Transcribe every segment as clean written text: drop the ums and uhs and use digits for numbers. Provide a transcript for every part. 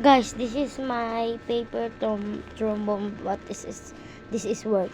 Guys, this is my paper trombone, but this is work.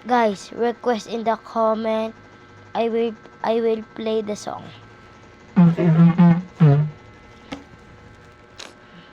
Guys, request in the comment. I will play the song.